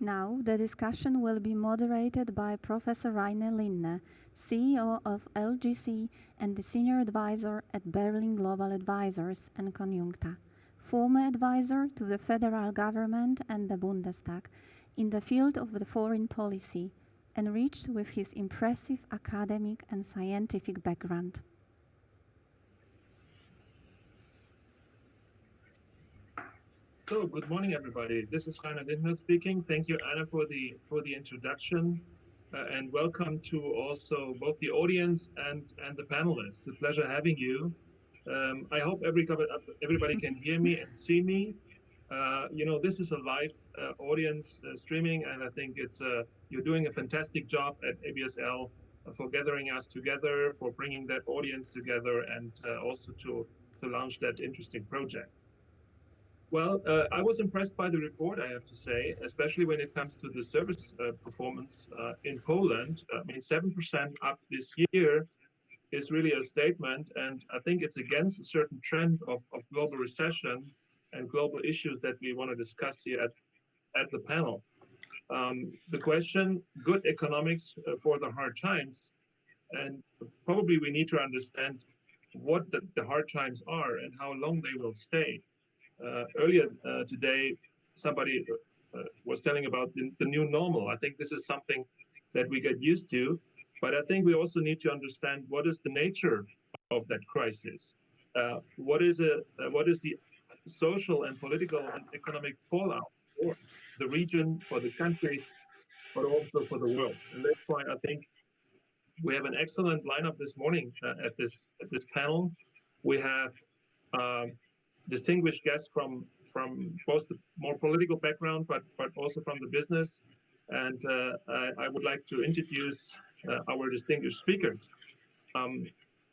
Now, the discussion will be moderated by Professor Lindner, CEO of LGC and the Senior Advisor at Berlin Global Advisors and Conjuncta, former advisor to the federal government and the Bundestag in the field of the foreign policy, enriched with his impressive academic and scientific background. So, good morning, everybody. This is Lindner speaking. Thank you, Anna, for the introduction, and welcome to also both the audience and the panelists. It's a pleasure having you. I hope everybody can hear me and see me. This is a live audience streaming, and I think you're doing a fantastic job at ABSL for gathering us together, for bringing that audience together, and also to launch that interesting project. Well, I was impressed by the report, I have to say, especially when it comes to the service performance in Poland. I mean, 7% up this year is really a statement, and I think it's against a certain trend of global recession and global issues that we want to discuss here at the panel. The question, good economics for the hard times, and probably we need to understand what the hard times are and how long they will stay. Earlier today, somebody was telling about the new normal. I think this is something that we get used to, but I think we also need to understand what is the nature of that crisis. What is the social and political and economic fallout for the region, for the country, but also for the world? And that's why I think we have an excellent lineup this morning at this panel. We have distinguished guests from both the more political background, but also from the business. And I would like to introduce our distinguished speakers.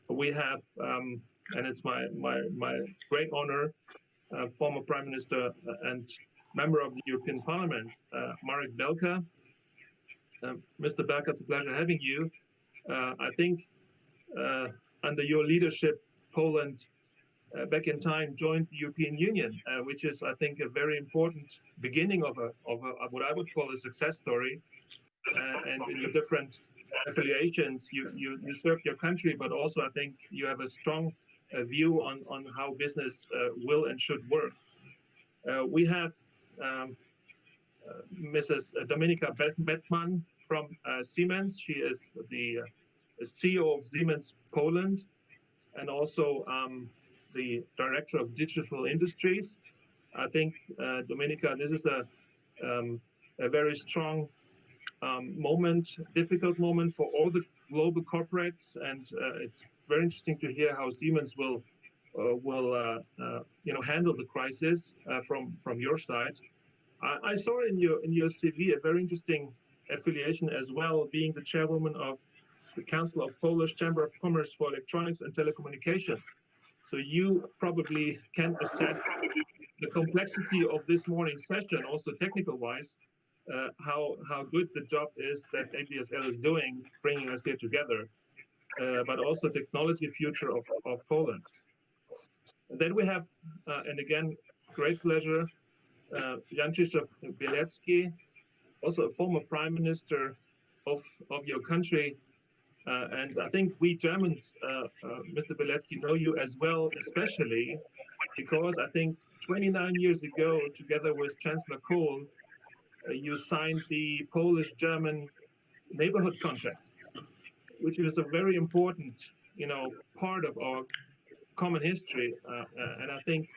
We have, and it's my great honor, former Prime Minister and member of the European Parliament, Marek Belka. Mr. Belka, it's a pleasure having you. I think under your leadership, Poland back in time joined the European Union, which is, I think, a very important beginning of what I would call a success story. And in your different affiliations, you served your country, but also I think you have a strong view on how business will and should work. We have Mrs. Dominika Bettman from Siemens. She is the CEO of Siemens Poland, and also the Director of Digital Industries. I think, Dominika, this is a very strong difficult moment for all the global corporates, and it's very interesting to hear how Siemens will handle the crisis from your side. I saw in your CV a very interesting affiliation as well, being the chairwoman of the Council of Polish Chamber of Commerce for Electronics and Telecommunication. So you probably can assess the complexity of this morning's session, also technical-wise, how good the job is that ABSL is doing, bringing us here together, but also technology future of Poland. And then we have, and again, great pleasure, Krzysztof Bielecki, also a former Prime Minister of your country. And I think we Germans, Mr. Bielecki, know you as well, especially because I think 29 years ago, together with Chancellor Kohl, you signed the Polish-German neighborhood contract, which is a very important, part of our common history. And I think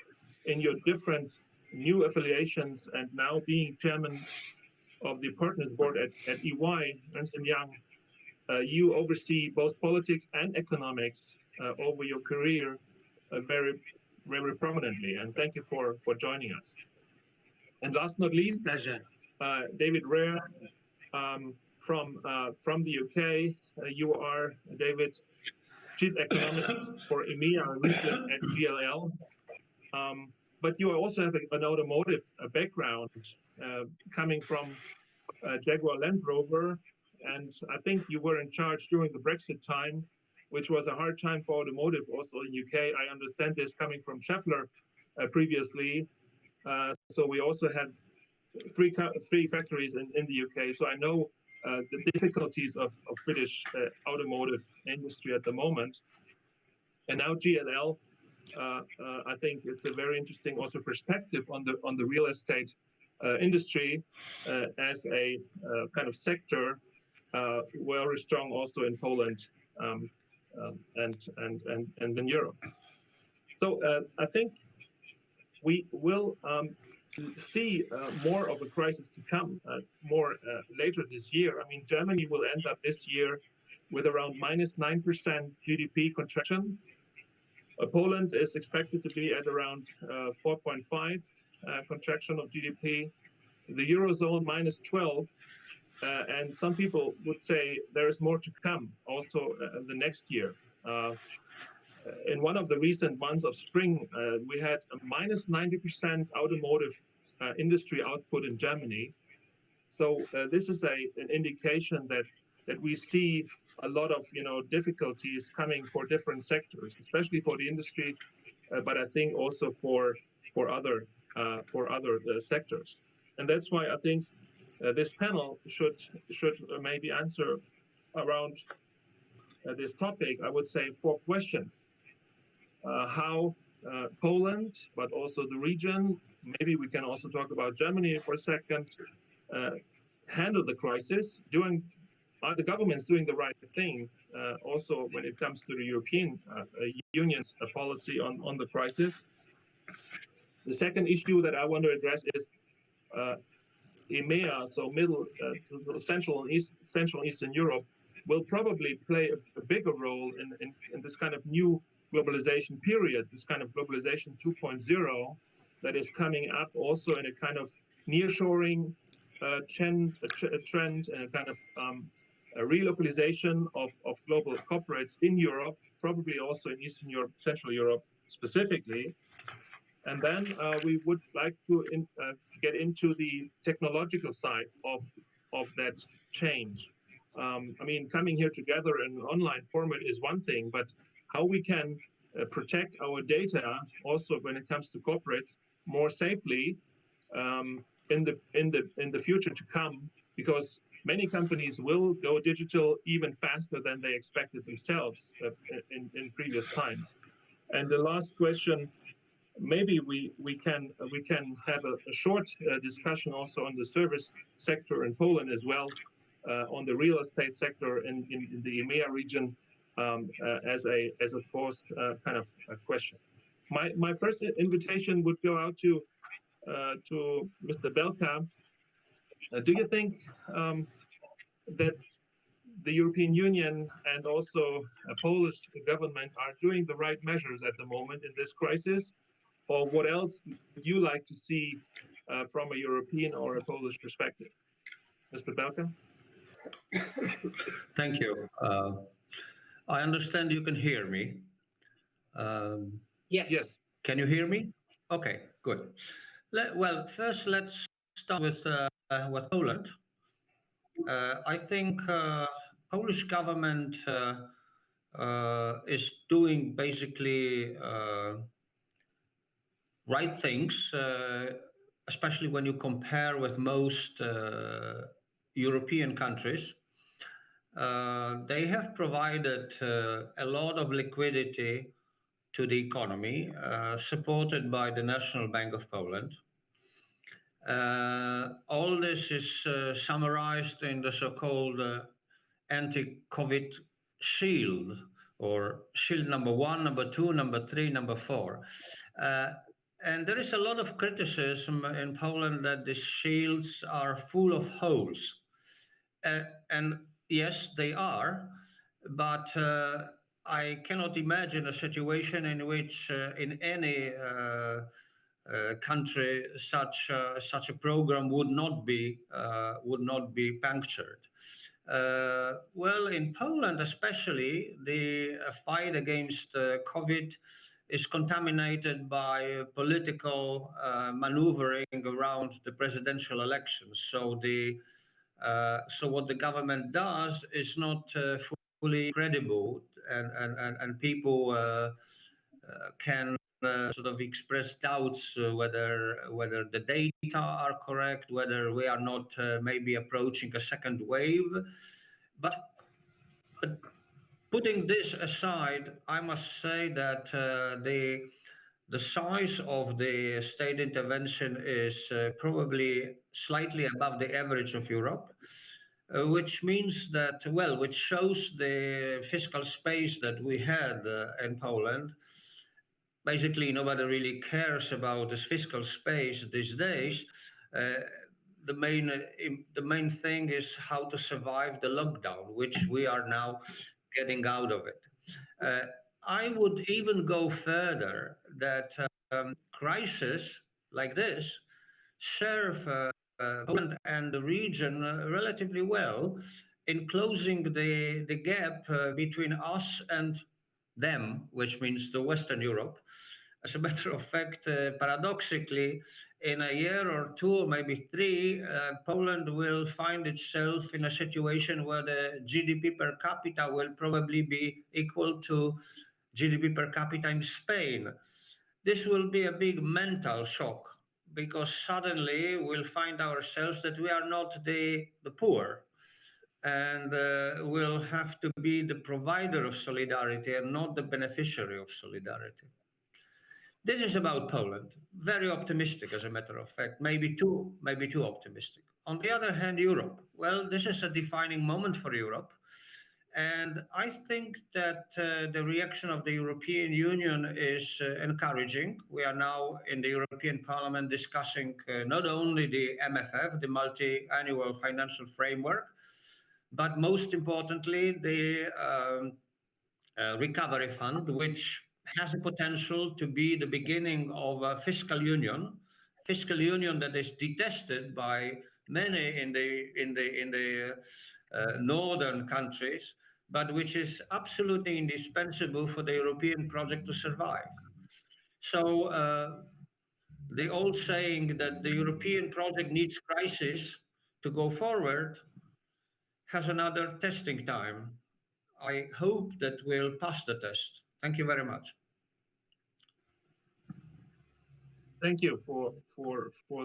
in your different new affiliations and now being chairman of the partners board at EY, Ernst & Young, you oversee both politics and economics over your career very, very prominently. And thank you for joining us. And last but not least, David Rare from the UK. You are, David, Chief Economist for EMEA region at GLL. But you also have an automotive background coming from Jaguar Land Rover. And I think you were in charge during the Brexit time, which was a hard time for automotive also in UK. I understand this coming from Schaeffler previously. So we also had three factories in the UK, so I know the difficulties of British automotive industry at the moment. And now GLL, I think it's a very interesting also perspective on the real estate industry as a kind of sector, very strong also in Poland and in Europe. So I think we will see more of a crisis to come more later this year. I mean, Germany will end up this year with around -9% GDP contraction. Poland is expected to be at around 4.5 contraction of GDP. The Eurozone -12. And some people would say there is more to come also the next year. In one of the recent months of spring, we had a -90% automotive industry output in Germany. So this is an indication that we see a lot of difficulties coming for different sectors, especially for the industry, but I think also for other sectors. And that's why I think this panel should maybe answer around this topic. I would say 4 questions. How Poland, but also the region, maybe we can also talk about Germany for a second, handle the crisis. Are the governments doing the right thing? Also, when it comes to the European Union's policy on the crisis. The second issue that I want to address is EMEA, so Middle to Central and Eastern Europe, will probably play a bigger role in this kind of new globalization period, this kind of globalization 2.0 that is coming up also in a kind of nearshoring trend and a kind of a relocalization of global corporates in Europe, probably also in Eastern Europe, Central Europe specifically. And then we would like to get into the technological side of that change. I mean, coming here together in an online format is one thing, but how we can protect our data also when it comes to corporates more safely in the future to come, because many companies will go digital even faster than they expected themselves in previous times. And the last question, maybe we can have a short discussion also on the service sector in Poland as well, on the real estate sector in the EMEA region as a fourth kind of question. My first invitation would go out to Mr. Belka. Do you think that the European Union and also a Polish government are doing the right measures at the moment in this crisis? Or what else would you like to see from a European or a Polish perspective? Mr. Belka? Thank you. I understand you can hear me. Yes. Can you hear me? Okay, good. Well, first let's start with Poland. I think Polish government is doing basically right things, especially when you compare with most European countries. They have provided a lot of liquidity to the economy, supported by the National Bank of Poland. All this is summarized in the so-called anti-COVID shield, or shield number 1, number 2, number 3, number 4. And there is a lot of criticism in Poland that the shields are full of holes. And yes, they are, but I cannot imagine a situation in which in any country such a program would not be punctured. Well, in Poland especially, the fight against COVID is contaminated by political maneuvering around the presidential elections. So what the government does is not fully credible, and people can sort of express doubts whether the data are correct, whether we are not maybe approaching a second wave. But putting this aside, I must say that the size of the state intervention is probably slightly above the average of Europe, which means that, well, which shows the fiscal space that we had in Poland. Basically, nobody really cares about this fiscal space these days. The main thing is how to survive the lockdown, which we are now getting out of it. I would even go further that crises like this serve Poland and the region relatively well in closing the gap between us and them, which means the Western Europe. As a matter of fact, paradoxically, in a year or two, or maybe three, Poland will find itself in a situation where the GDP per capita will probably be equal to GDP per capita in Spain. This will be a big mental shock because suddenly we'll find ourselves that we are not the poor, and we'll have to be the provider of solidarity and not the beneficiary of solidarity. This is about Poland. Very optimistic, as a matter of fact, maybe too optimistic. On the other hand, Europe. Well, this is a defining moment for Europe. And I think that the reaction of the European Union is encouraging. We are now in the European Parliament discussing not only the MFF, the multi-annual financial framework, but most importantly, the recovery fund, which has the potential to be the beginning of a fiscal union that is detested by many in the northern countries, but which is absolutely indispensable for the European project to survive. So the old saying that the European project needs crisis to go forward has another testing time. I hope that we'll pass the test. Thank you very much. Thank you for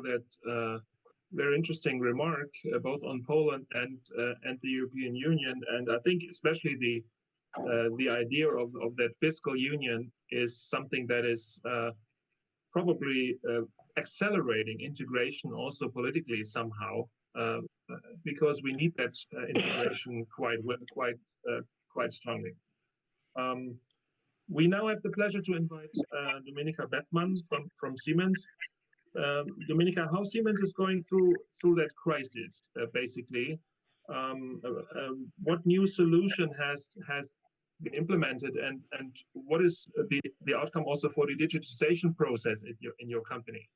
that very interesting remark, both on Poland and the European Union. And I think especially the idea of that fiscal union is something that is probably accelerating integration also politically somehow, because we need that integration quite strongly. We now have the pleasure to invite Dominika Bettman from Siemens. Dominika, how Siemens is going through that crisis, basically. What new solution has been implemented, and what is the outcome also for the digitization process in your company?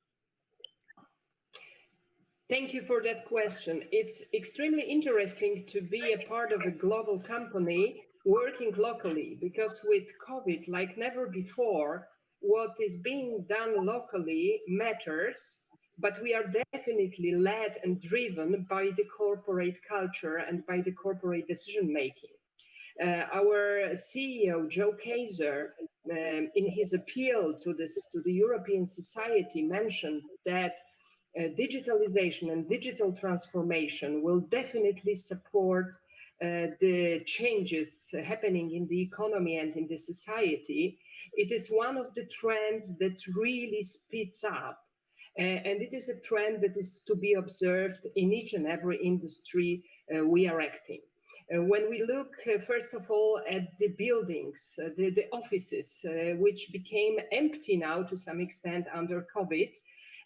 Thank you for that question. It's extremely interesting to be a part of a global company working locally, because with COVID, like never before, what is being done locally matters, but we are definitely led and driven by the corporate culture and by the corporate decision-making. Our CEO, Joe Kaiser, in his appeal to the European society, mentioned that digitalization and digital transformation will definitely support the changes happening in the economy and in the society. It is one of the trends that really speeds up. And it is a trend that is to be observed in each and every industry we are acting. When we look, first of all, at the buildings, the offices, which became empty now to some extent under COVID,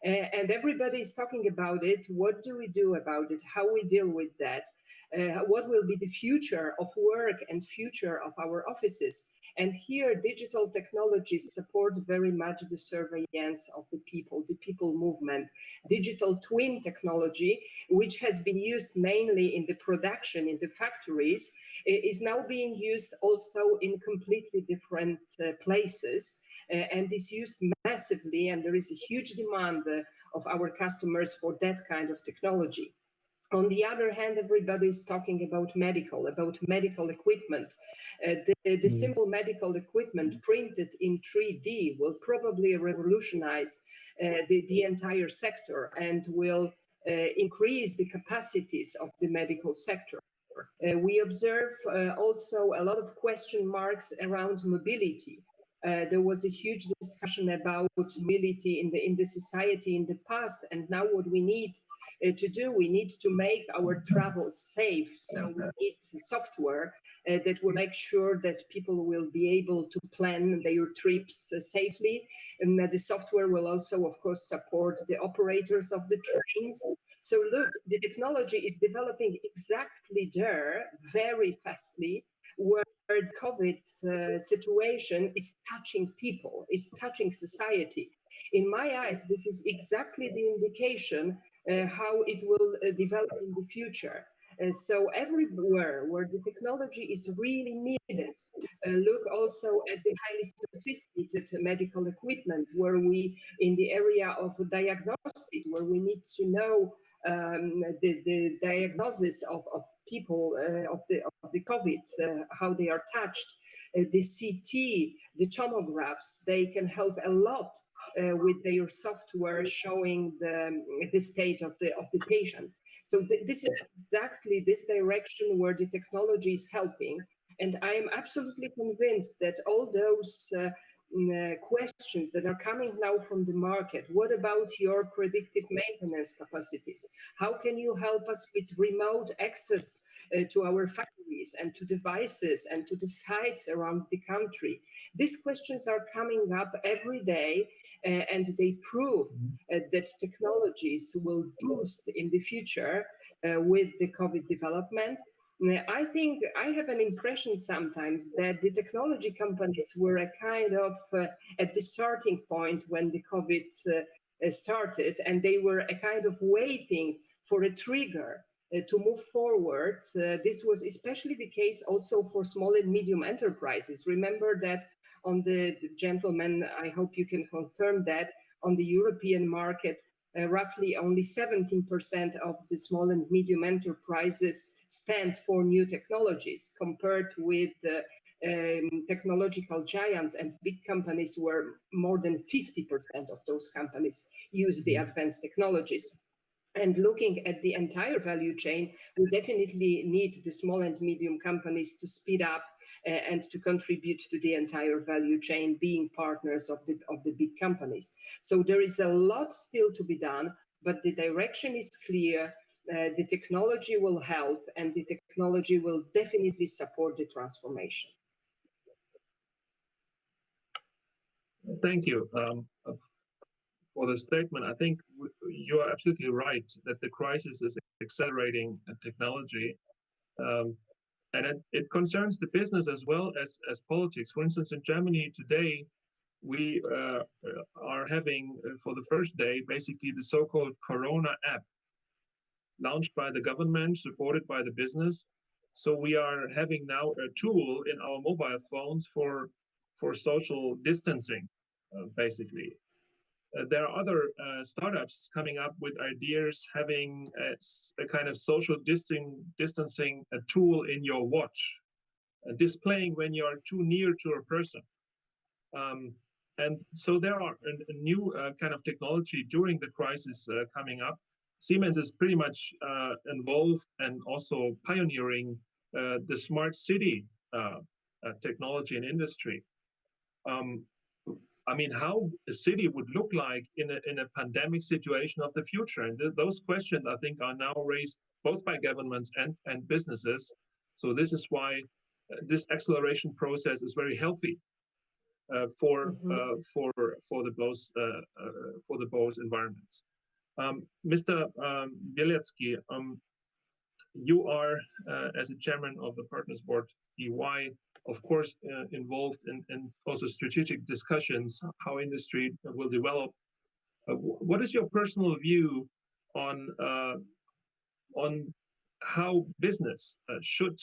and everybody is talking about it. What do we do about it? How we deal with that? What will be the future of work and future of our offices? And here, digital technologies support very much the surveillance of the people movement. Digital twin technology, which has been used mainly in the production, in the factories, is now being used also in completely different places. And is used massively, and there is a huge demand of our customers for that kind of technology. On the other hand, everybody is talking about medical equipment. The simple medical equipment printed in 3D will probably revolutionize the entire sector and will increase the capacities of the medical sector. We observe also a lot of question marks around mobility. There was a huge discussion about mobility in the society in the past, and now what we need to do, we need to make our travel safe. So we need software that will make sure that people will be able to plan their trips safely. And the software will also, of course, support the operators of the trains. So look, the technology is developing exactly there very fastly, where the COVID situation is touching people, is touching society. In my eyes, this is exactly the indication how it will develop in the future. So everywhere where the technology is really needed, look also at the highly sophisticated medical equipment, where we, in the area of diagnostic, where we need to know the diagnosis of people of the COVID, how they are touched, the CT, the tomographs, they can help a lot with their software showing the state of the patient. So this is exactly this direction where the technology is helping. And I am absolutely convinced that all those questions that are coming now from the market. What about your predictive maintenance capacities? How can you help us with remote access to our factories and to devices and to the sites around the country? These questions are coming up every day, and they prove that technologies will boost in the future with the COVID development. I think I have an impression sometimes that the technology companies were a kind of at the starting point when the COVID started, and they were a kind of waiting for a trigger to move forward. This was especially the case also for small and medium enterprises. Remember that on the gentleman, I hope you can confirm that on the European market, roughly only 17% of the small and medium enterprises stand for new technologies, compared with technological giants and big companies where more than 50% of those companies use the advanced technologies. And looking at the entire value chain, we definitely need the small and medium companies to speed up and to contribute to the entire value chain, being partners of the big companies. So there is a lot still to be done, but the direction is clear. The technology will help, and the technology will definitely support the transformation. Thank you for the statement. I think you are absolutely right that the crisis is accelerating technology, and it concerns the business as well as politics. For instance, in Germany today, we are having for the first day basically the so-called Corona app, launched by the government, supported by the business. So we are having now a tool in our mobile phones for social distancing, basically. There are other startups coming up with ideas having a kind of social distancing tool in your watch, displaying when you are too near to a person. And so there are a new kind of technology during the crisis coming up. Siemens is pretty much involved and also pioneering the smart city technology and industry. I mean, how a city would look like in a pandemic situation of the future, and those questions I think are now raised both by governments and businesses. So this is why this acceleration process is very healthy for the both environments. Mr. Bielecki, you are, as a chairman of the Partners Board, EY, of course, involved in also strategic discussions, how industry will develop. What is your personal view on how business should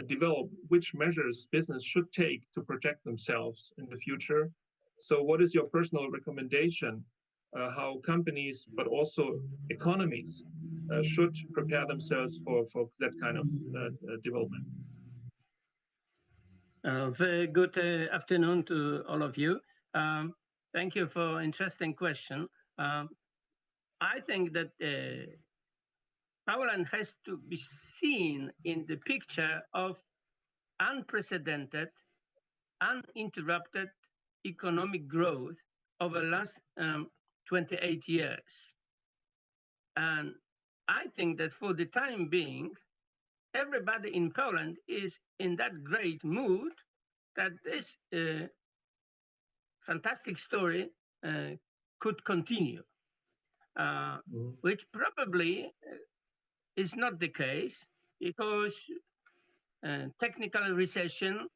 develop, which measures business should take to protect themselves in the future? So what is your personal recommendation how companies, but also economies, should prepare themselves for that kind of development. Very good afternoon to all of you. Thank you for interesting question. I think that Poland has to be seen in the picture of unprecedented, uninterrupted economic growth over the last 28 years. And I think that for the time being, everybody in Poland is in that great mood that this fantastic story could continue, which probably is not the case, because technical recession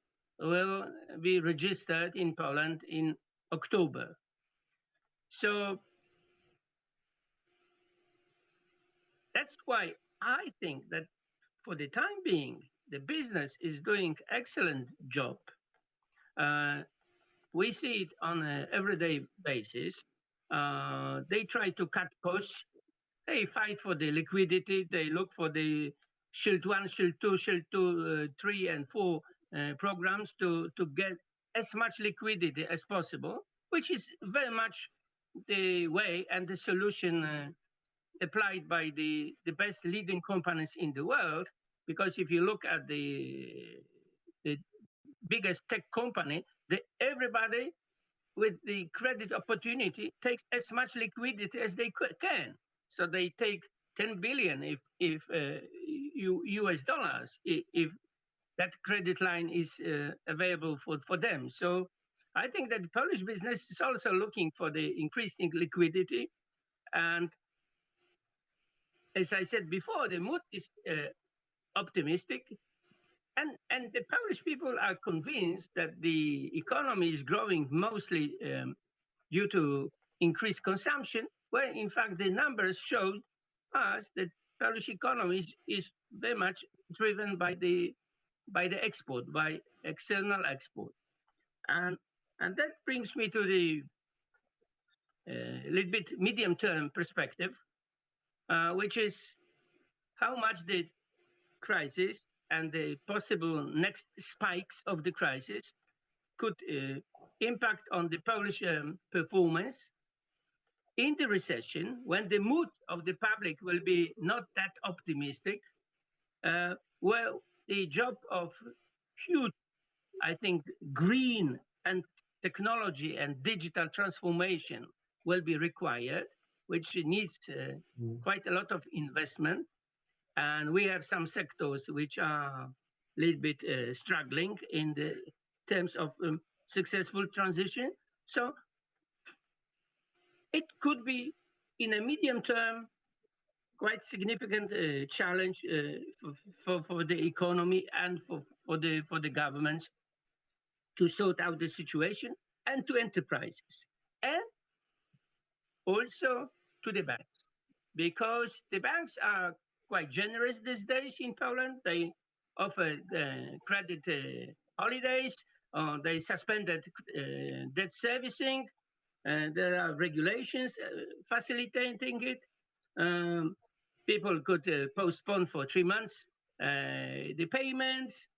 will be registered in Poland in October. So that's why I think that for the time being, the business is doing excellent job. We see it on an everyday basis. They try to cut costs. They fight for the liquidity. They look for the Shield 1, Shield 2, Shield 2, 3, and 4 programs to get as much liquidity as possible, which is very much the way and the solution applied by the best leading companies in the world. Because if you look at the biggest tech company, everybody with the credit opportunity takes as much liquidity as they can. So they take 10 billion if US dollars, if that credit line is available for them. So I think that the Polish business is also looking for the increasing liquidity. And as I said before, the mood is optimistic. And the Polish people are convinced that the economy is growing mostly due to increased consumption, where in fact the numbers show us that Polish economy is very much driven by the export, by external export. And that brings me to the little bit medium-term perspective, which is how much the crisis and the possible next spikes of the crisis could impact on the Polish performance in the recession, when the mood of the public will be not that optimistic, where the job of huge, I think, green and technology and digital transformation will be required, which needs quite a lot of investment. And we have some sectors which are a little bit struggling in the terms of successful transition. So it could be, in a medium term, quite significant challenge for the economy and for the government to sort out the situation, and to enterprises, and also to the banks, because the banks are quite generous these days in Poland. They offer credit holidays, they suspended debt servicing, there are regulations facilitating it. People could postpone for 3 months the payments.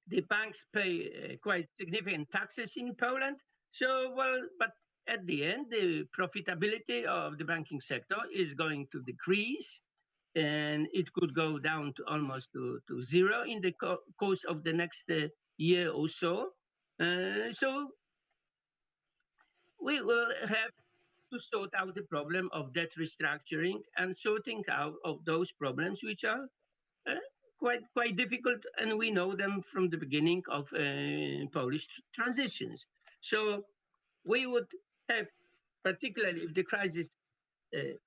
The banks pay quite significant taxes in Poland. So, well, but at the end, the profitability of the banking sector is going to decrease, and it could go down to almost to zero in the course of the next year or so. So we will have to sort out the problem of debt restructuring and sorting out of those problems, which are quite difficult, and we know them from the beginning of Polish transitions. So we would have, particularly if the crisis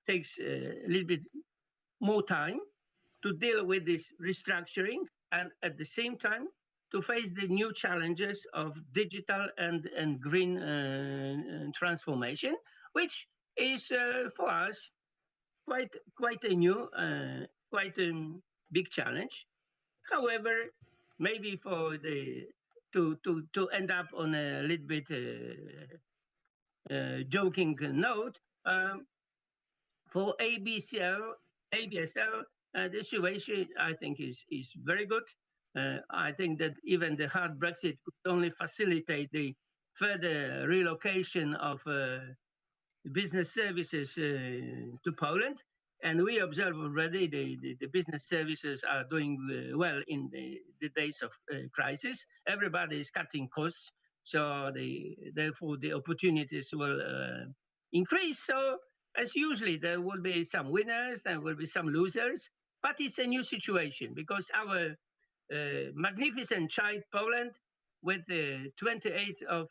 takes a little bit more time, to deal with this restructuring, and at the same time to face the new challenges of digital and green transformation, which is for us quite a new, quite a big challenge. However, maybe for the to end up on a little bit joking note, for ABSL, the situation I think is very good. I think that even the hard Brexit could only facilitate the further relocation of business services to Poland. And we observe already the business services are doing well in the days of crisis. Everybody is cutting costs, so therefore the opportunities will increase. So as usually, there will be some winners, there will be some losers, but it's a new situation because our magnificent child Poland, with 28 of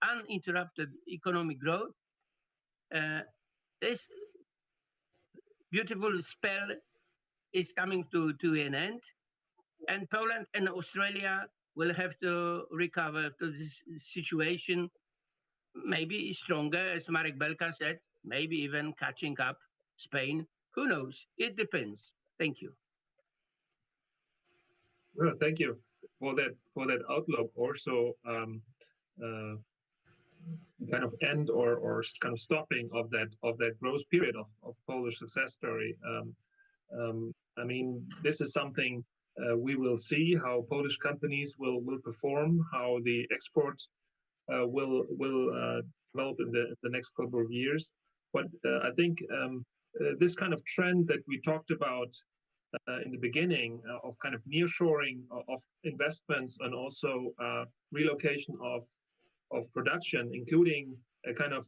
uninterrupted economic growth, this beautiful spell is coming to an end, and Poland and Australia will have to recover to this situation, maybe stronger, as Marek Belka said, maybe even catching up Spain. Who knows? It depends. Thank you. Well, thank you for that outlook. Also, kind of end or kind of stopping of that growth period of Polish success story. I mean, this is something we will see how Polish companies will perform, how the export will develop in the next couple of years. But I think this kind of trend that we talked about in the beginning of kind of nearshoring of investments and also relocation of production, including a kind of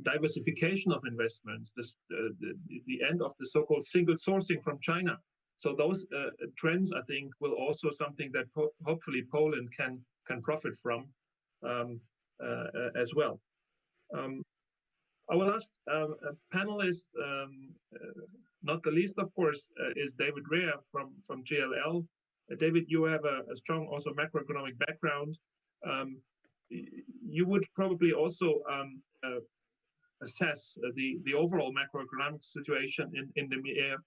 diversification of investments, the end of the so-called single sourcing from China. So those trends, I think, will also something that hopefully Poland can profit from as well. Our last panelist, not the least, of course, is David Rea from JLL. David, you have a strong also macroeconomic background. You would probably also assess the overall macroeconomic situation in the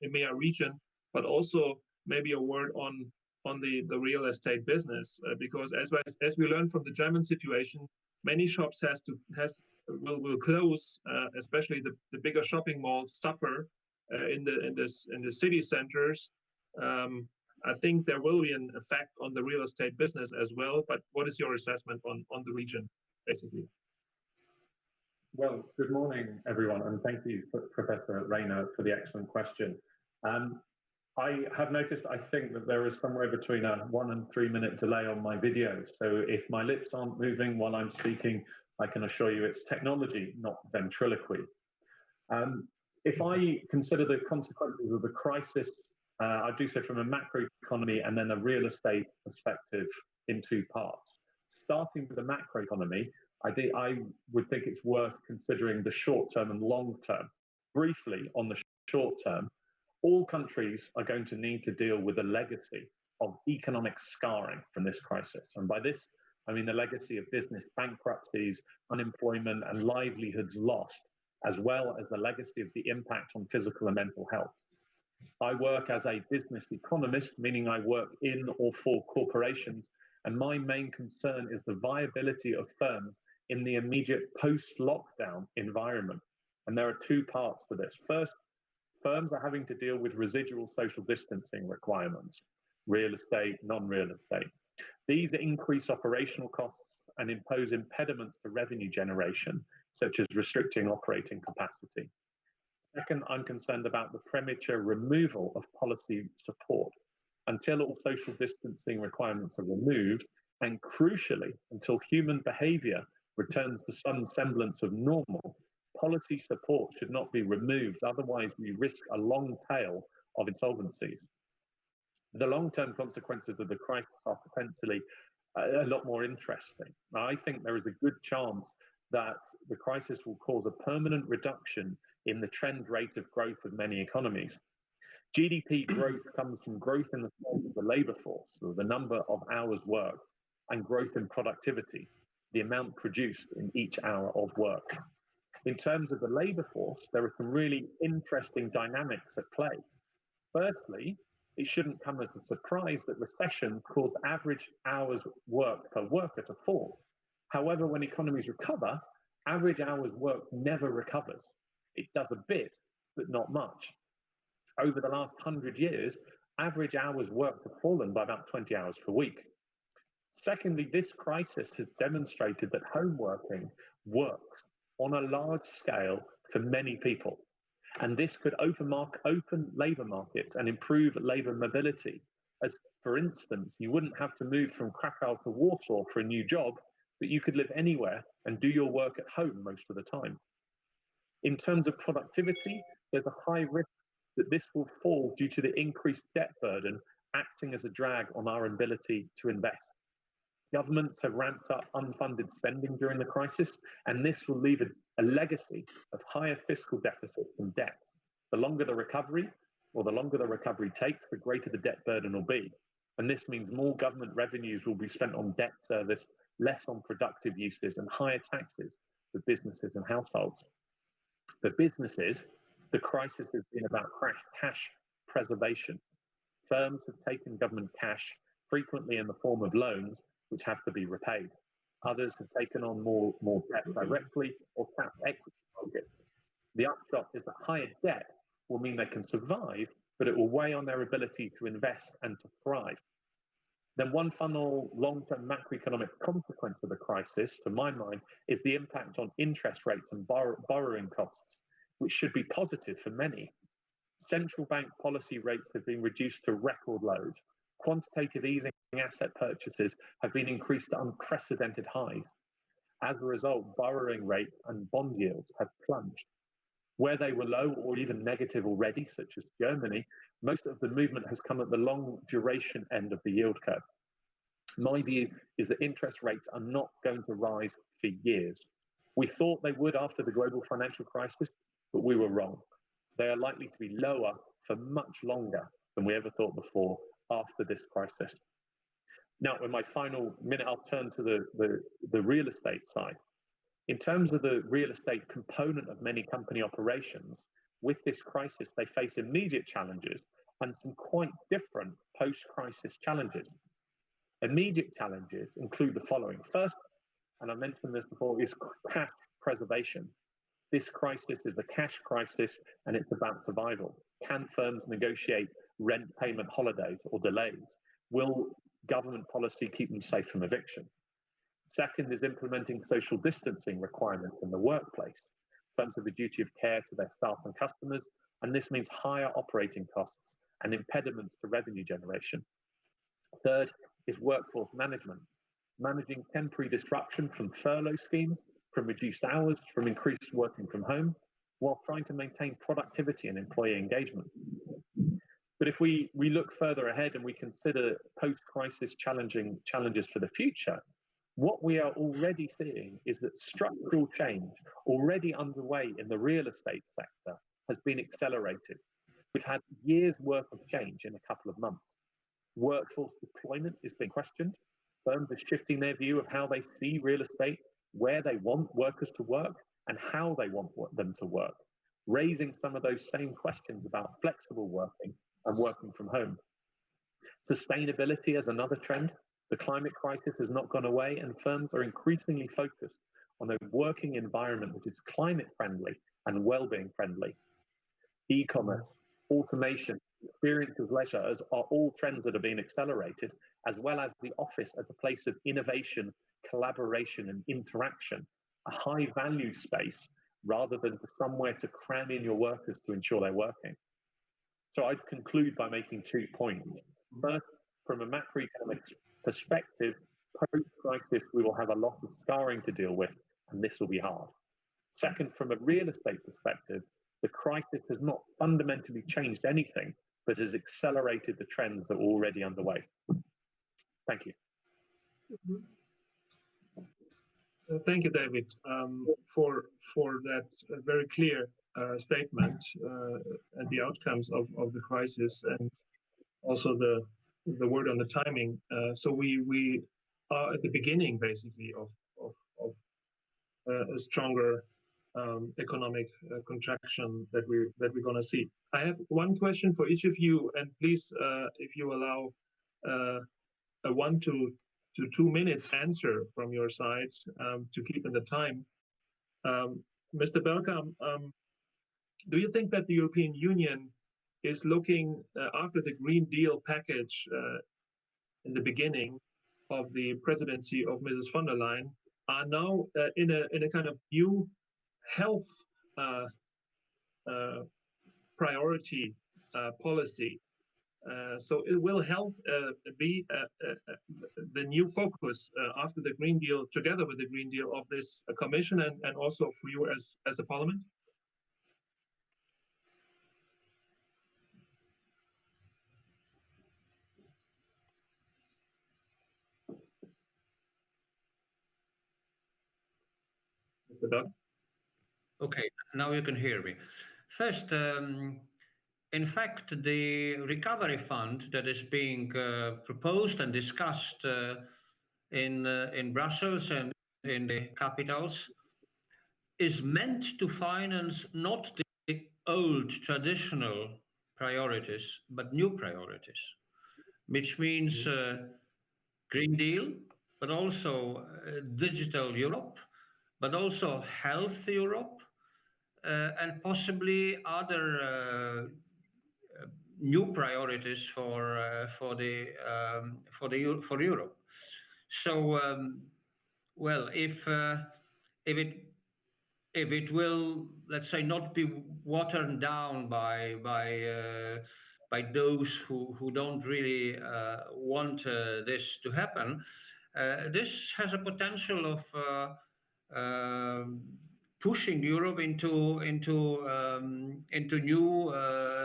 EMEA region, but also maybe a word on the real estate business, because as we learned from the German situation, many shops will close, especially the bigger shopping malls suffer in the city centers. I think there will be an effect on the real estate business as well. But what is your assessment on the region, basically? Well, good morning, everyone, and thank you, Professor Reiner, for the excellent question. I have noticed, I think, that there is somewhere between a 1 and 3 minute delay on my video. So if my lips aren't moving while I'm speaking, I can assure you it's technology, not ventriloquy. If I consider the consequences of the crisis, I do so from a macroeconomy and then a real estate perspective in 2 parts. Starting with the macroeconomy, I would think it's worth considering the short term and long term. Briefly, on the short term, all countries are going to need to deal with a legacy of economic scarring from this crisis. And by this, I mean the legacy of business bankruptcies, unemployment, and livelihoods lost, as well as the legacy of the impact on physical and mental health. I work as a business economist, meaning I work in or for corporations, and my main concern is the viability of firms in the immediate post-lockdown environment. And there are 2 parts to this. First, firms are having to deal with residual social distancing requirements, real estate, non-real estate. These increase operational costs and impose impediments to revenue generation, such as restricting operating capacity. Second, I'm concerned about the premature removal of policy support. Until all social distancing requirements are removed, and crucially, until human behavior returns to some semblance of normal, policy support should not be removed, otherwise we risk a long tail of insolvencies. The long-term consequences of the crisis are potentially a lot more interesting. I think there is a good chance that the crisis will cause a permanent reduction in the trend rate of growth of many economies. GDP growth comes from growth in the labor force, or the number of hours worked, and growth in productivity, the amount produced in each hour of work. In terms of the labor force, there are some really interesting dynamics at play. Firstly, it shouldn't come as a surprise that recessions cause average hours worked per worker to fall. However, when economies recover, average hours worked never recovers. It does a bit, but not much. Over the last 100 years, average hours worked have fallen by about 20 hours per week. Secondly, this crisis has demonstrated that home working works on a large scale for many people. And this could open labour markets and improve labour mobility. As, for instance, you wouldn't have to move from Krakow to Warsaw for a new job, but you could live anywhere and do your work at home most of the time. In terms of productivity, there's a high risk that this will fall due to the increased debt burden acting as a drag on our ability to invest. Governments have ramped up unfunded spending during the crisis, and this will leave a legacy of higher fiscal deficits and debts. The longer the recovery, or the longer the recovery takes, the greater the debt burden will be. And this means more government revenues will be spent on debt service, less on productive uses, and higher taxes for businesses and households. For businesses, the crisis has been about cash preservation. Firms have taken government cash, frequently in the form of loans, which have to be repaid. Others have taken on more debt directly or tapped equity markets. The upshot is that higher debt will mean they can survive, but it will weigh on their ability to invest and to thrive. Then one final long-term macroeconomic consequence of the crisis, to my mind, is the impact on interest rates and borrowing costs, which should be positive for many. Central bank policy rates have been reduced to record lows. Quantitative easing asset purchases have been increased to unprecedented highs. As a result, borrowing rates and bond yields have plunged. Where they were low or even negative already, such as Germany, most of the movement has come at the long duration end of the yield curve. My view is that interest rates are not going to rise for years. We thought they would after the global financial crisis, but we were wrong. They are likely to be lower for much longer than we ever thought before after this crisis. Now, in my final minute, I'll turn to the real estate side. In terms of the real estate component of many company operations, with this crisis, they face immediate challenges and some quite different post-crisis challenges. Immediate challenges include the following. First, and I mentioned this before, is cash preservation. This crisis is the cash crisis, and it's about survival. Can firms negotiate rent payment holidays or delays? Will government policy keep them safe from eviction? Second is implementing social distancing requirements in the workplace. Firms have a duty of care to their staff and customers, and this means higher operating costs and impediments to revenue generation. Third is workforce management, managing temporary disruption from furlough schemes, from reduced hours, from increased working from home, while trying to maintain productivity and employee engagement. But if we look further ahead and we consider post-crisis challenges for the future, what we are already seeing is that structural change already underway in the real estate sector has been accelerated. We've had years worth of change in a couple of months. Workforce deployment is being questioned. Firms are shifting their view of how they see real estate, where they want workers to work, and how they want them to work, raising some of those same questions about flexible working and working from home. Sustainability is another trend. The climate crisis has not gone away, and firms are increasingly focused on a working environment which is climate friendly and well-being friendly. E-commerce, automation, experiences, leisure are all trends that are being accelerated, as well as the office as a place of innovation, collaboration, and interaction, a high-value space rather than somewhere to cram in your workers to ensure they're working. So I'd conclude by making 2 points. First, from a macroeconomic perspective, post-crisis, we will have a lot of scarring to deal with, and this will be hard. Second, from a real estate perspective, the crisis has not fundamentally changed anything, but has accelerated the trends that were already underway. Thank you. Thank you, David, for that very clear statement and the outcomes of the crisis, and also the word on the timing. So we are at the beginning, basically, of a stronger economic contraction that we're going to see. I have one question for each of you, and please, if you allow a 1 to to 2 minutes answer from your side to keep in the time. Mr. Belka, do you think that the European Union is looking after the Green Deal package in the beginning of the presidency of Mrs. von der Leyen, are now in a kind of new health priority policy? So will health be the new focus after the Green Deal, together with the Green Deal of this Commission and also for you as a Parliament? Mr. Doug? Okay, now you can hear me. First, in fact, the recovery fund that is being proposed and discussed in Brussels and in the capitals is meant to finance not the old traditional priorities, but new priorities, which means Green Deal, but also Digital Europe, but also Health Europe, and possibly other new priorities for Europe. So, well, if it will, let's say, not be watered down by those who don't really want this to happen, this has a potential of pushing Europe into new,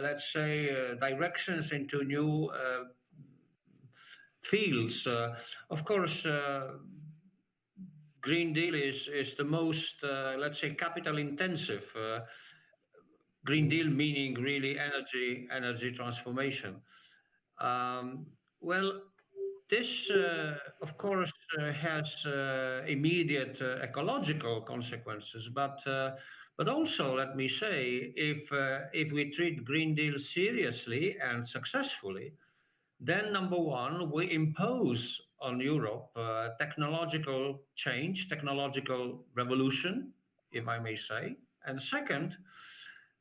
let's say, directions, into new fields. Of course, Green Deal is the most, let's say, capital intensive. Green Deal meaning really energy transformation. Well, this, of course, has immediate ecological consequences, but also, let me say, if we treat Green Deal seriously and successfully, then number one, we impose on Europe technological change, technological revolution, if I may say, and second,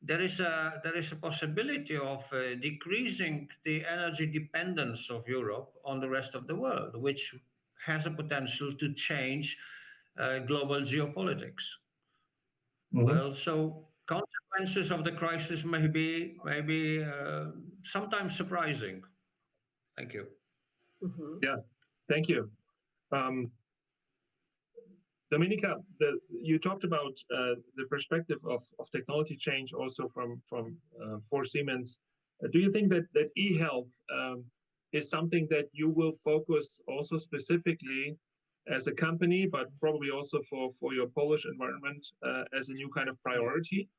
there is a possibility of decreasing the energy dependence of Europe on the rest of the world, which has a potential to change global geopolitics. Well, so consequences of the crisis may be sometimes surprising. Thank you. Yeah, thank you. Dominika, you talked about the perspective of technology change also from for Siemens. Do you think that e-health is something that you will focus also specifically as a company, but probably also for your Polish environment as a new kind of priority?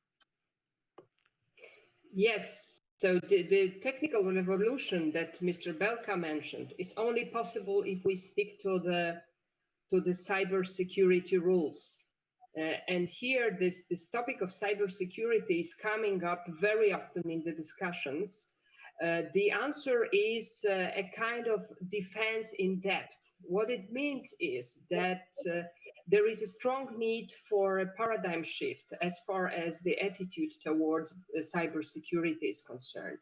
Yes. So the technical revolution that Mr. Belka mentioned is only possible if we stick to the cybersecurity rules. And here, this topic of cybersecurity is coming up very often in the discussions. The answer is a kind of defense in depth. What it means is that there is a strong need for a paradigm shift as far as the attitude towards cybersecurity is concerned.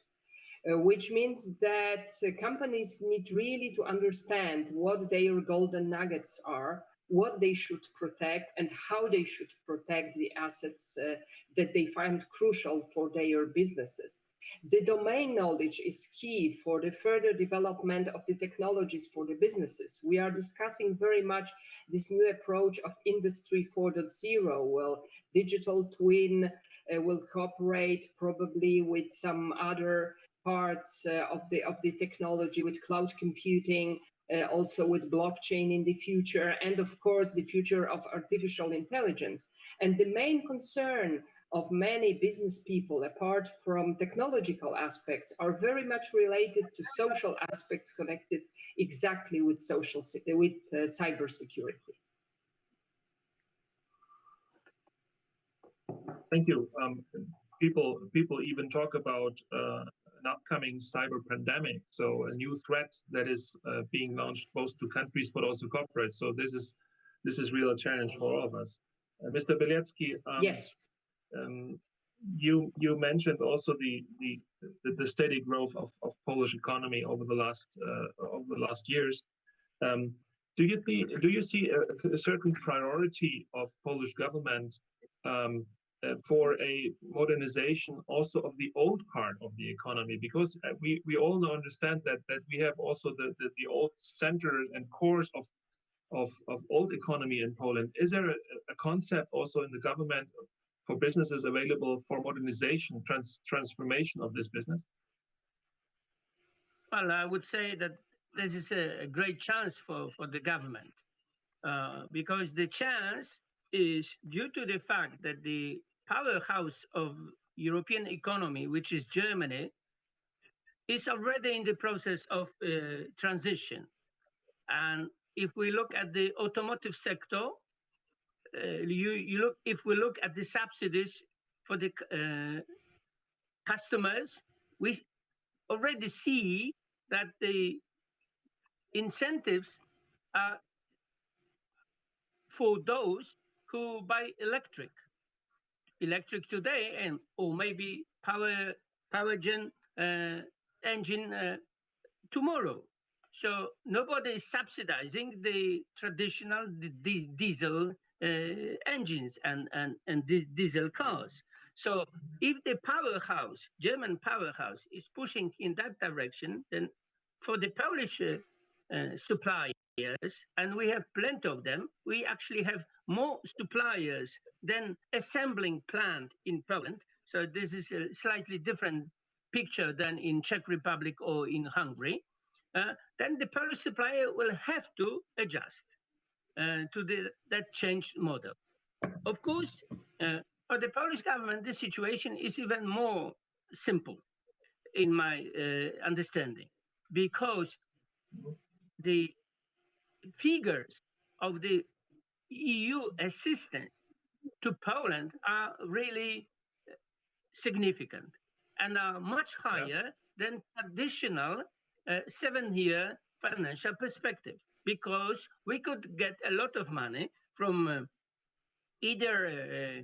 Which means that companies need really to understand what their golden nuggets are, what they should protect, and how they should protect the assets that they find crucial for their businesses. The domain knowledge is key for the further development of the technologies for the businesses. We are discussing very much this new approach of Industry 4.0. Well, digital twin will cooperate probably with some other parts of the technology, with cloud computing, also with blockchain in the future, and of course the future of artificial intelligence. And the main concern of many business people, apart from technological aspects, are very much related to social aspects connected exactly with cybersecurity. Thank you. People even talk about an upcoming cyber pandemic, so a new threat that is being launched both to countries but also corporates. So this is real a challenge for all of us. Mr. Bielecki, Yes. You mentioned also the steady growth of Polish economy over the last years. Do you see a certain priority of Polish government for a modernization also of the old part of the economy? Because we all understand that we have also the old center and cores of old economy in Poland. Is there a concept also in the government for businesses available for modernization, transformation of this business? Well, I would say that this is a great chance for the government, because the chance is due to the fact that the powerhouse of European economy, which is Germany, is already in the process of transition. And if we look at the automotive sector, if we look at the subsidies for the customers, we already see that the incentives are for those who buy electric today, and or maybe power gen engine tomorrow. So nobody is subsidizing the traditional diesel engines and diesel cars. So if the German powerhouse is pushing in that direction, then for the Polish suppliers, and we have plenty of them, we actually have more suppliers than assembling plant in Poland. So this is a slightly different picture than in Czech Republic or in Hungary. Then the Polish supplier will have to adjust to that changed model. Of course, for the Polish government, the situation is even more simple, in my understanding, because the figures of the EU assistance to Poland are really significant and are much higher than traditional 7-year financial perspective, because we could get a lot of money from either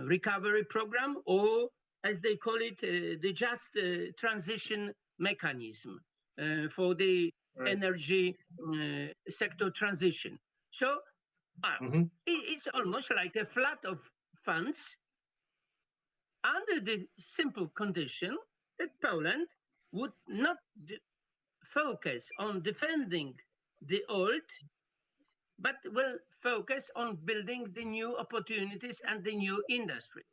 recovery program or, as they call it, the just transition mechanism for the energy sector transition. So it's almost like a flood of funds under the simple condition that Poland would not focus on defending the old, but will focus on building the new opportunities and the new industry.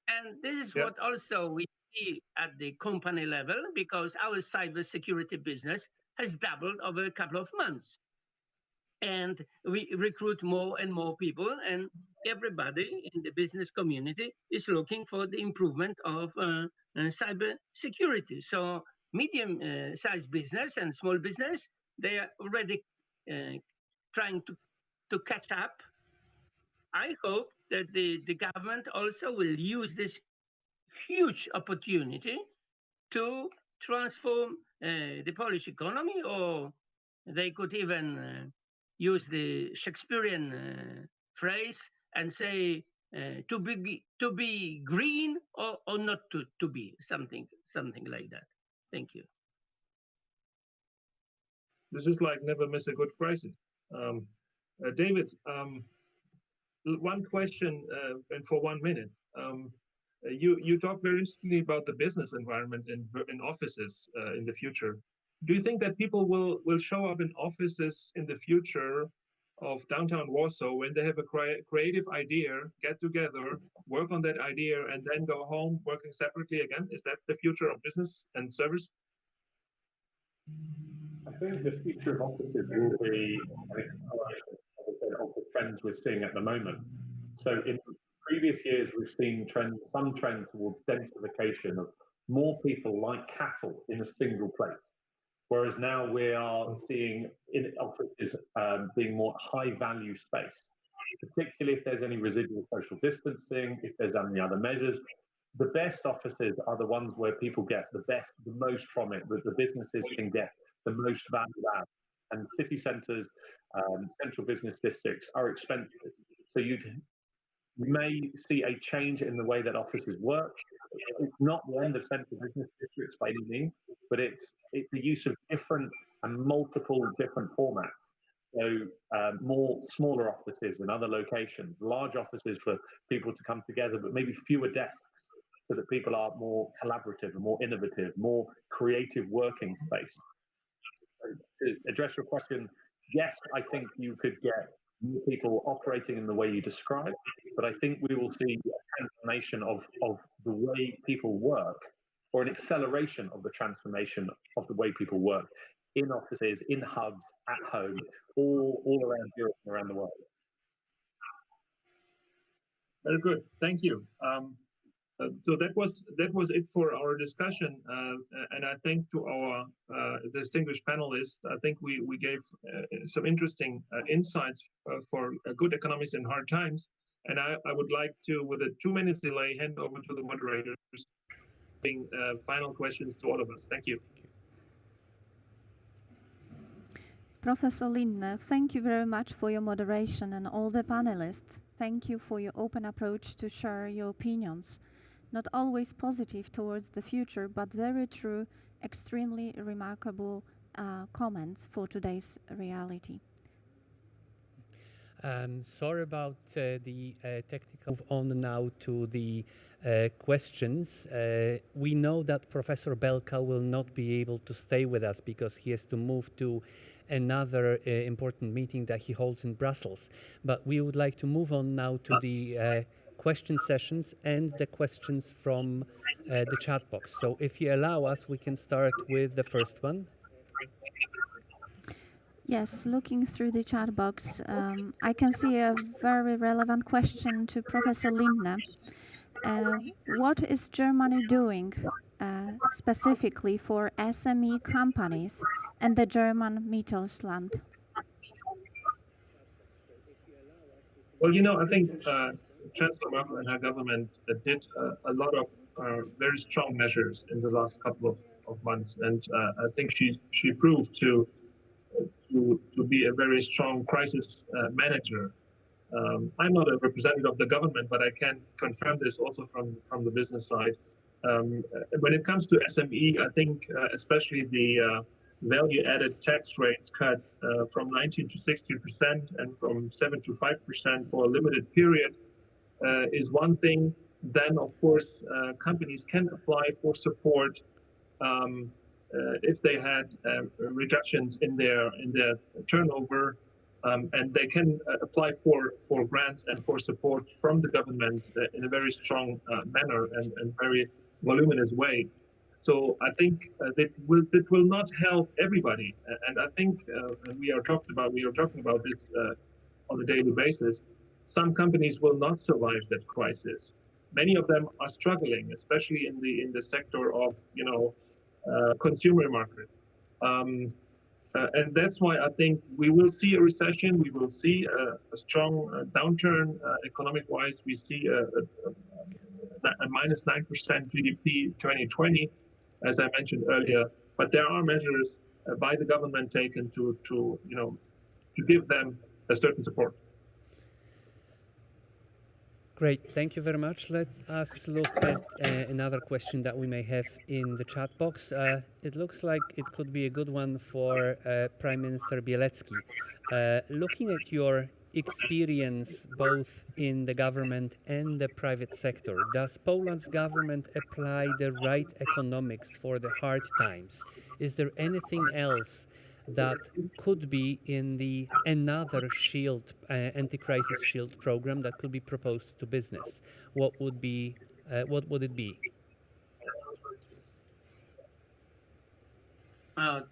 And this is what also we see at the company level, because our cybersecurity business has doubled over a couple of months. And we recruit more and more people, and everybody in the business community is looking for the improvement of cybersecurity. So medium-sized business and small business, they are already trying to catch up. I hope that the government also will use this huge opportunity to transform the Polish economy, or they could even use the Shakespearean phrase and say to be green or not to be, something like that. Thank you. This is like never miss a good crisis. David, one question and for 1 minute. You talked very recently about the business environment in offices in the future. Do you think that people will show up in offices in the future of downtown Warsaw when they have a creative idea, get together, work on that idea, and then go home working separately again? Is that the future of business and service? I think the future of offices will be an acceleration of the trends we're seeing at the moment. So in previous years, we've seen some trends towards densification of more people like cattle in a single place. Whereas now we are seeing in offices being more high-value space, particularly if there's any residual social distancing, if there's any other measures. the best offices are the ones where people get the most from it, that the businesses can get the most value out. And city centres, central business districts are expensive. So you may see a change in the way that offices work. It's not the end of central business districts by any means, but it's the use of different and multiple different formats. So more smaller offices in other locations, large offices for people to come together, but maybe fewer desks, so that people are more collaborative and more innovative, more creative working space. To address your question, yes, I think you could get more people operating in the way you described, but I think we will see a transformation of the way people work, or an acceleration of the transformation of the way people work in offices, in hubs, at home, all around Europe and around the world. Very good, thank you. So that was it for our discussion, and I think to our distinguished panelists, I think we gave some interesting insights for good economists in hard times. And I would like to, with a 2 minutes delay, hand over to the moderators, final questions to all of us. Thank you. Professor Lindner, thank you very much for your moderation, and all the panelists. Thank you for your open approach to share your opinions. Not always positive towards the future, but very true, extremely remarkable comments for today's reality. Sorry about the technical. Move on now to the questions. We know that Professor Belka will not be able to stay with us because he has to move to another important meeting that he holds in Brussels. But we would like to move on now to the question sessions and the questions from the chat box. So if you allow us, we can start with the first one. Yes, looking through the chat box, I can see a very relevant question to Professor Lindner. What is Germany doing specifically for SME companies and the German Mittelstand? Well, I think Chancellor Merkel and her government did a lot of very strong measures in the last couple of months, and I think she proved to be a very strong crisis manager. I'm not a representative of the government, but I can confirm this also from the business side. When it comes to SME, I think especially the value-added tax rates cut from 19 to 16% and from 7 to 5% for a limited period is one thing. Then, of course, companies can apply for support if they had reductions in their turnover, and they can apply for grants and for support from the government in a very strong manner and very voluminous way. So I think that will not help everybody, and I think we are talking about this on a daily basis. Some companies will not survive that crisis. Many of them are struggling, especially in the sector of consumer market, and that's why I think we will see a recession. We will see a strong downturn economic-wise. We see a minus 9% GDP 2020, as I mentioned earlier. But there are measures by the government taken to give them a certain support. Great, thank you very much. Let us look at another question that we may have in the chat box. It looks like it could be a good one for Prime Minister Bielecki. Looking at your experience both in the government and the private sector, does Poland's government apply the right economics for the hard times? Is there anything else that could be in the another shield, anti-crisis shield program that could be proposed to business? What would it be?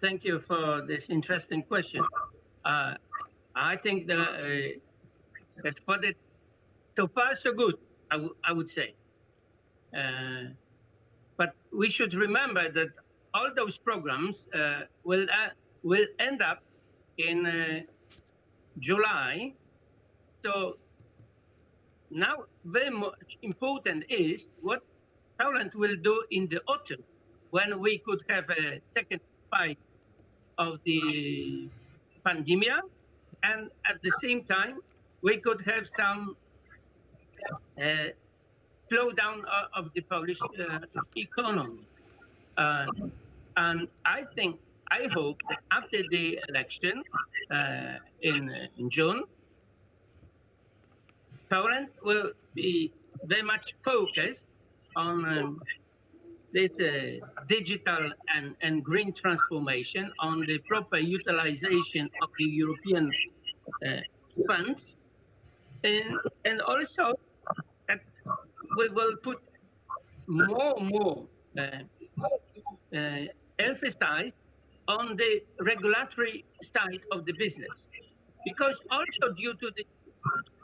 Thank you for this interesting question. I think that for the so far so good, I would say. But we should remember that all those programs will end up in July. So now very much important is what Poland will do in the autumn, when we could have a second fight of the pandemic, and at the same time, we could have some slowdown of the Polish economy. And I hope that after the election in June, Poland will be very much focused on this digital and green transformation, on the proper utilization of the European funds, and also that we will put more emphasis on the regulatory side of the business, because also due to the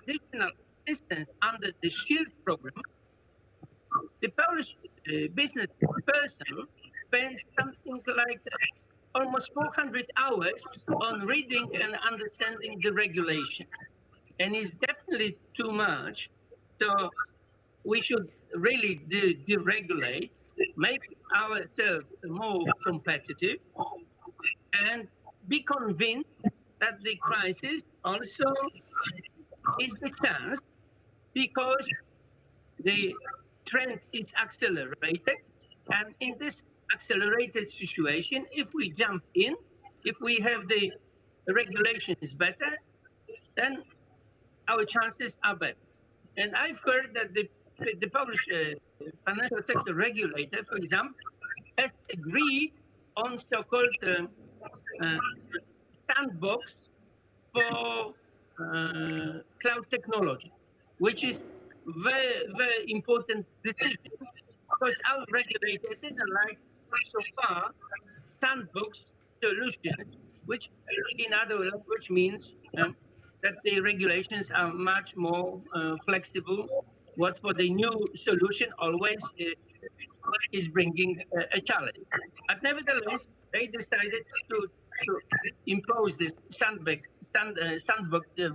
additional assistance under the SHIELD program, the Polish business person spends something like almost 400 hours on reading and understanding the regulation, and it's definitely too much. So we should really deregulate, make ourselves more competitive, and be convinced that the crisis also is the chance, because the trend is accelerated. And in this accelerated situation, if we jump in, if we have the regulations better, then our chances are better. And I've heard that the Polish financial sector regulator, for example, has agreed on so-called sandbox for cloud technology, which is very important decision, because our regulator didn't like so far sandbox solutions, which in other language means that the regulations are much more flexible. What for the new solution always is bringing a challenge. But nevertheless, they decided to impose this sandbox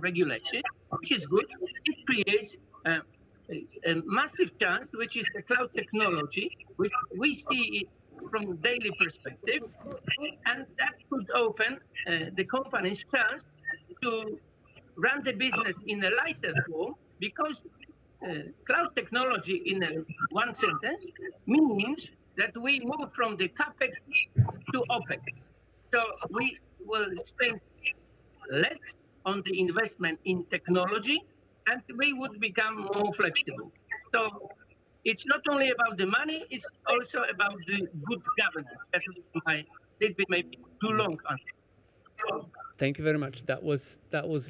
regulation, which is good. It creates a massive chance, which is the cloud technology, which we see from daily perspective, and that could open the company's chance to run the business in a lighter form, because cloud technology, in one sentence, means that we move from the capex to opex. So we will spend less on the investment in technology, and we would become more flexible. So it's not only about the money, it's also about the good governance. That did be maybe too long answer. Thank you very much. That was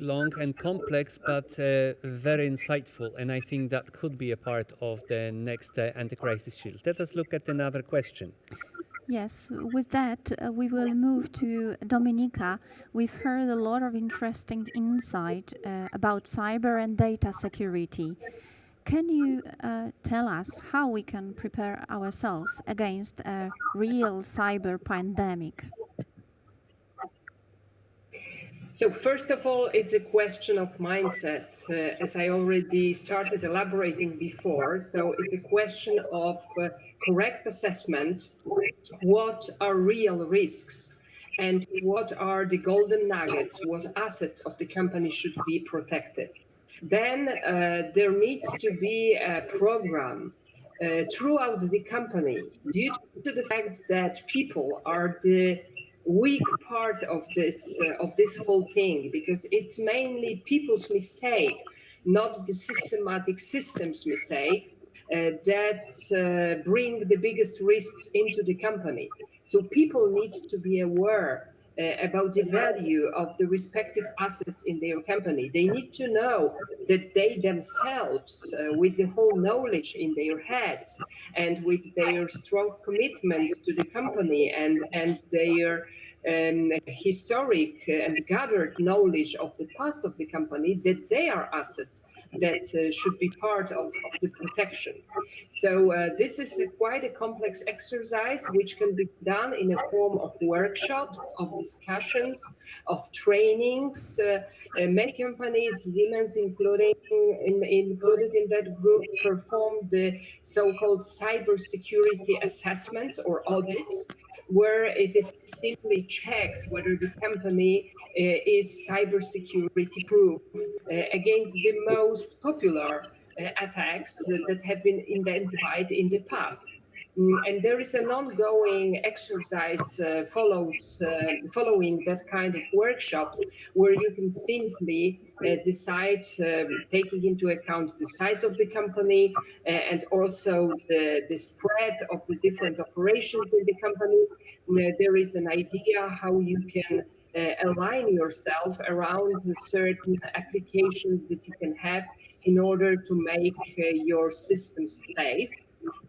long and complex, but very insightful. And I think that could be a part of the next anti-crisis shield. Let us look at another question. Yes, with that, we will move to Dominika. We've heard a lot of interesting insight about cyber and data security. Can you tell us how we can prepare ourselves against a real cyber pandemic? So first of all, it's a question of mindset, as I already started elaborating before. So it's a question of correct assessment. What are real risks and what are the golden nuggets, what assets of the company should be protected. Then there needs to be a program throughout the company, due to the fact that people are the weak part of this whole thing, because it's mainly people's mistake, not the systematic systems mistake, that bring the biggest risks into the company. So people need to be aware about the value of the respective assets in their company. They need to know that they themselves, with the whole knowledge in their heads and with their strong commitment to the company and their historic and gathered knowledge of the past of the company, that they are assets that should be part of the protection. So this is quite a complex exercise which can be done in a form of workshops, of discussions, of trainings. Many companies, Siemens included in that group, perform the so-called cybersecurity assessments or audits, where it is simply checked whether the company is cybersecurity proof against the most popular attacks that have been identified in the past. And there is an ongoing exercise following that kind of workshops, where you can simply decide, taking into account the size of the company and also the spread of the different operations in the company. There is an idea how you can align yourself around certain applications that you can have in order to make your system safe.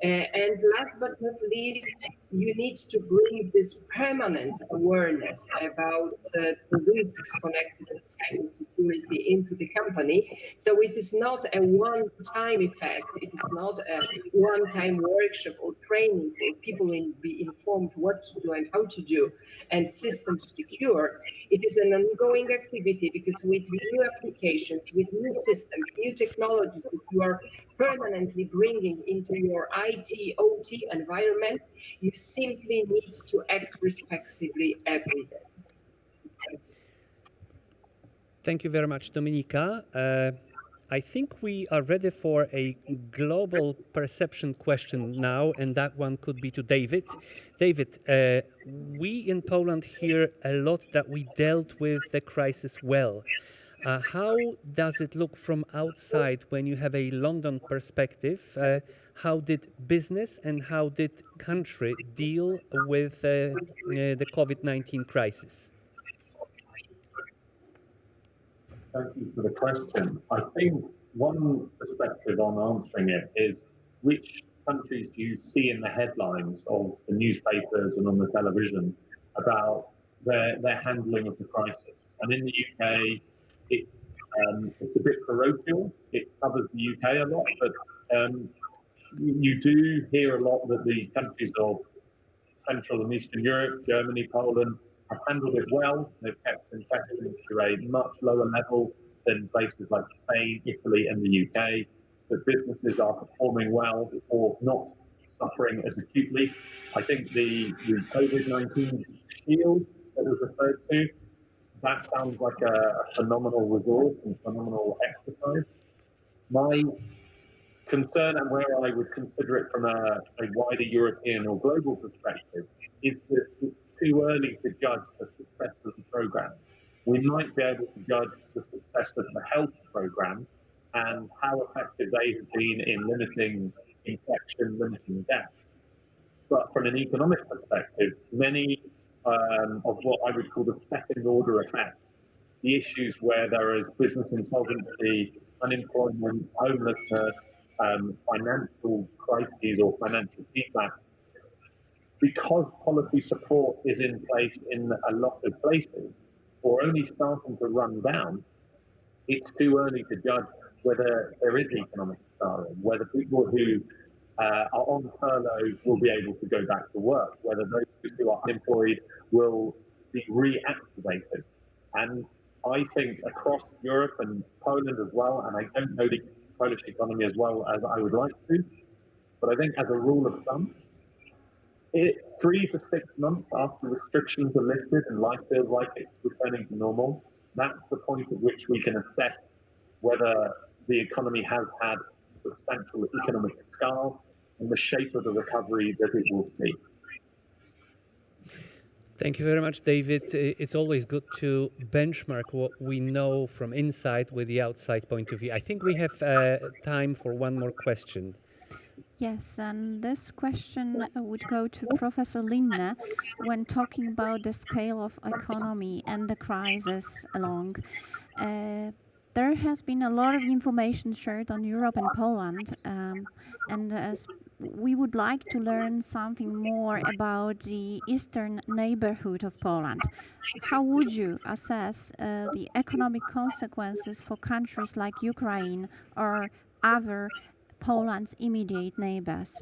And last but not least, you need to bring this permanent awareness about the risks connected with cybersecurity into the company. So it is not a one-time effect. It is not a one-time workshop or training where people will be informed what to do and how to do and systems secure. It is an ongoing activity, because with new applications, with new systems, new technologies that you are permanently bringing into your IT, OT environment, you simply need to act respectively every day. Thank you very much, Dominika. I think we are ready for a global perception question now, and that one could be to David. David, we in Poland hear a lot that we dealt with the crisis well. How does it look from outside when you have a London perspective? How did business and how did country deal with the COVID-19 crisis? Thank you for the question. I think one perspective on answering it is, which countries do you see in the headlines of the newspapers and on the television about their handling of the crisis? And in the UK, it's a bit parochial. It covers the UK a lot, but you do hear a lot that the countries of Central and Eastern Europe, Germany, Poland, have handled it well. They've kept infections to a much lower level than places like Spain, Italy, and the UK. That businesses are performing well or not suffering as acutely. I think the COVID-19 shield that was referred to, that sounds like a phenomenal resource and phenomenal exercise. My concern, and where I would consider it from a wider European or global perspective, is that it's too early to judge the success of the program. We might be able to judge the success of the health program and how effective they have been in limiting infection, limiting death. But from an economic perspective, many of what I would call the second order effects, the issues where there is business insolvency, unemployment, homelessness, financial crises or financial feedback, because policy support is in place in a lot of places, or only starting to run down, it's too early to judge whether there is economic scarring, whether people who are on furlough will be able to go back to work, whether those who are unemployed will be reactivated. And I think across Europe and Poland as well, and I don't know the Polish economy as well as I would like to, but I think as a rule of thumb, 3 to 6 months after restrictions are lifted and life feels like it's returning to normal, that's the point at which we can assess whether the economy has had substantial economic scar and the shape of the recovery that it will see. Thank you very much, David. It's always good to benchmark what we know from inside with the outside point of view. I think we have time for one more question. Yes, and this question would go to Professor Lindner when talking about the scale of economy and the crisis along. There has been a lot of information shared on Europe and Poland, and we would like to learn something more about the eastern neighborhood of Poland. How would you assess the economic consequences for countries like Ukraine or other Poland's immediate neighbors?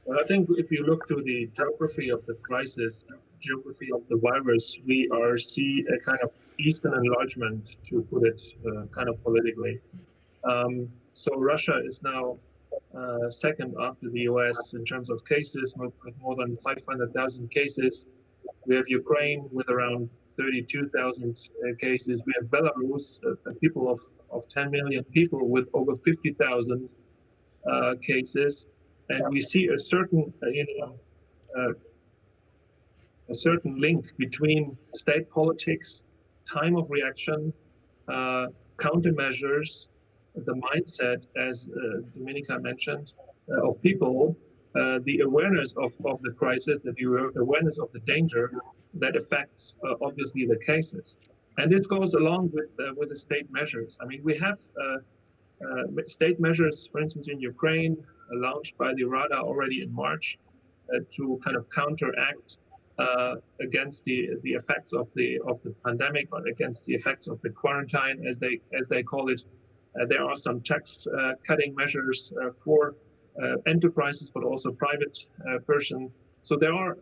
Well, I think if you look to the geography of the crisis, geography of the virus, we see a kind of eastern enlargement, to put it kind of politically. So Russia is now second after the US in terms of cases, with more than 500,000 cases. We have Ukraine with around 32,000 cases. We have Belarus, people of 10 million people with over 50,000 cases. And we see a certain, a certain link between state politics, time of reaction, countermeasures, the mindset, as Dominika mentioned, of people, the awareness of the crisis, the awareness of the danger that affects obviously the cases. And this goes along with the state measures. I mean, we have state measures, for instance, in Ukraine, launched by the Rada already in March, to kind of counteract against the effects of the pandemic, or against the effects of the quarantine, as they call it. There are some tax cutting measures for enterprises, but also private person. So there are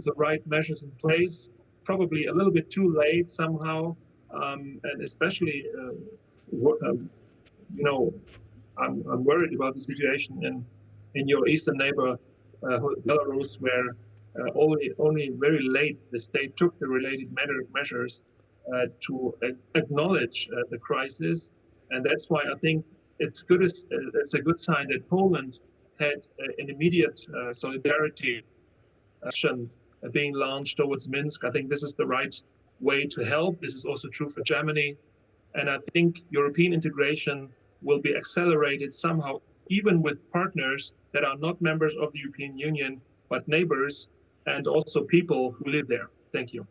the right measures in place. Probably a little bit too late somehow, and especially, you know, I'm worried about the situation in your eastern neighbor, Belarus, where only very late the state took the related measures to acknowledge the crisis, and that's why I think it's a good sign that Poland had an immediate solidarity action being launched towards Minsk. I think this is the right way to help. This is also true for Germany, and I think European integration will be accelerated somehow, even with partners that are not members of the European Union, but neighbors and also people who live there. Thank you.